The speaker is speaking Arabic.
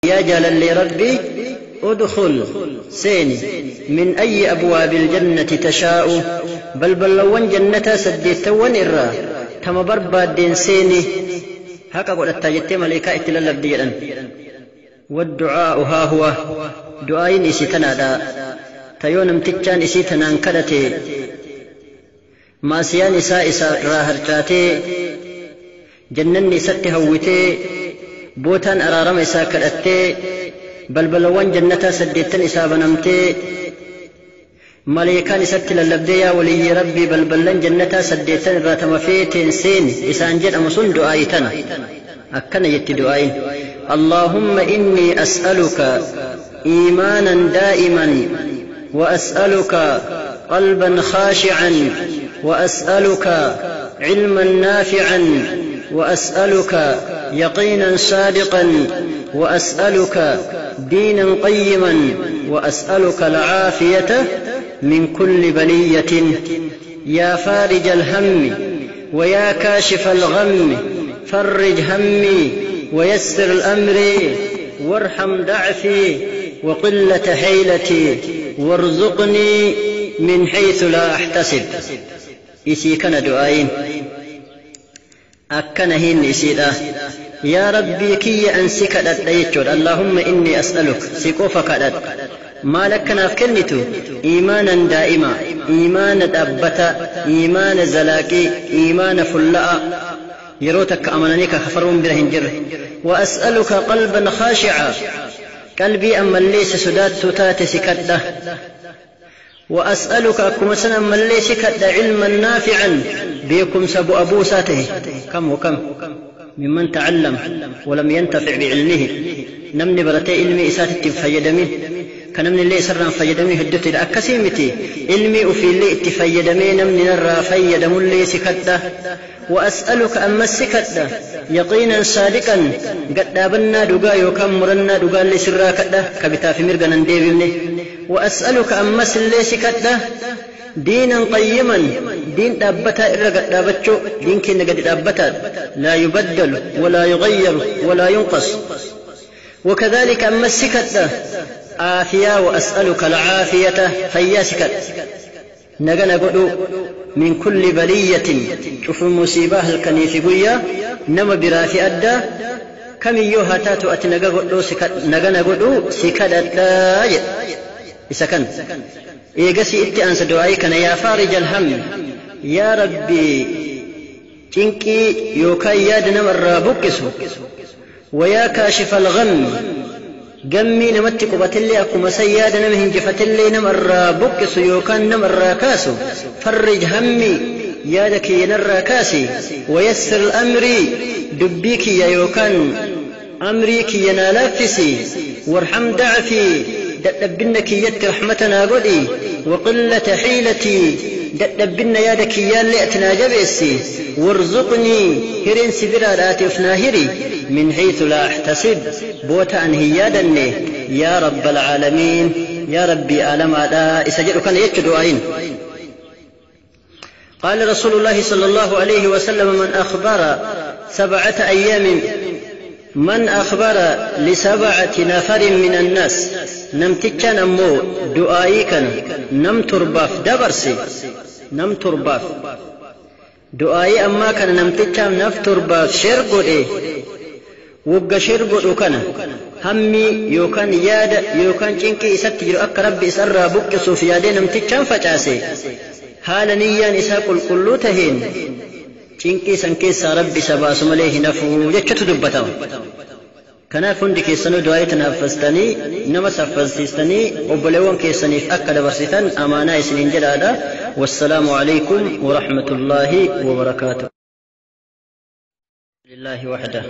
يا جلال ربي ادخل سيني من أي أبواب الجنة تشاء بلبلوان جنة سديتوان إرّا تم بربادين سيني هكا قد التاجت ملائكة اتلالب ديئا والدعاء ها هو دعاين إسيتنا دا تيونم تجان إسيتنا انكدتي ماسيان إسا راهرتاتي جنن إسات هوتي بوتان أرارم إسا كدتي بلبلوان جنة سديتن إسا بنمتي ملائكان إسات للبدي يا ولي ربي بلبلن جنة سديتن راتم فيتين سين إسان جد أمسون دعايتنا أكن يتي دعاين اللهم إني أسألك إيمانا دائما وأسألك قلبا خاشعا وأسألك علما نافعا وأسألك يقينا صادقا وأسألك دينا قيما وأسألك العافية من كل بلية يا فارج الهم ويا كاشف الغم فرج همي ويسر الأمر وارحم ضعفي وقلة حيلتي وارزقني من حيث لا أحتسب إسي كان دعائين أكنهن إسيدا يا ربي كي أنسك الأيتشور اللهم إني أسألك سيكوفك ما لك نافكنتو إيمانا دائما إيمان أبتا إيمان زلاكي إيمان فلاء يروتك أمانيك خفرون برهن جره وأسألك قلبا خاشعا قلبي أما ليس سدات تات سكده وأسألك أكما سنة من ليس كده علما نافعا بكم سبو أبو ساته كم وكم ممن تعلم ولم ينتفع بعلمه نمني برتي علمي إساتت فيد منه كنمني اللي سرا فيد منه هدوتي لأكسيمتي علمي أفي اللي اتفيد منه نمني نرى فيد من ليس كده وأسألك أما سكده يقينا صادقا قد دابنا دقا يوكم مرنا دقا اللي سرا كده كبتا في مرقنا نديبني وأسألك أما سليس كده دينا قيما دين دابتا إرقا دابتشو دين كنا قد دابتا لا يبدل ولا يغير ولا ينقص وكذلك أما السكت آفيا وأسألك العافية فيا سكت نغنى قدو من كل بلية شوف المصيبة الكنيف قوية نما برافي أدى كم يوها تاتو أتنغى قدو سكت نغنى قدو سكت أدى إسكن إيقسي إتي أنس دعائي كان يا فارج الهم يا ربي تنكي يوكاي يادنا مرة بكسو ويا كاشف الغم قمي نمتك بتلي أكو مسيادنا مهن جفتلي نمرة بكسو يوكان نمرة كاسو فرج همي يادك ينرى كاسي ويسر الأمر دبيك يا يوكان أمريك ينالافسي وارحم ضعفي دبنك يدك رحمتنا قدي وقلة حيلتي دبنا يدك يا اللي أتنا جبسي وارزقني هرين سبرارات افناهري من حيث لا أحتسب بوتا أنهيادني يا رب العالمين يا ربي آلم على إسجد كان يجد عين قال رسول الله صلى الله عليه وسلم من أخبر لسبعة نفر من الناس نمتكن أمو دعائيكن نم ترباف دبرسي نم ترباف دعائي أما كان نمتكن نف ترباف شرقود إيه وقا شرقود وكان همي يوكان ياد يوكان جنكي إساتجر أقرب إسرى بك صوفيادين نمتكن فجاسي حال نيان إساقل كلو تهين جنكي سنكيسا ربي سباس مليه نفو جتشت دبتاو كناف hundi keessanuu du'aayi tanaafastanii nama saffasiistanii obboleewwan keessaniif akka dabarsitan amaanaa isiniin jedhaadha. Wassalaamu alaykum wa rahmatullaahi wa barakaatuh. Lillahi wahda.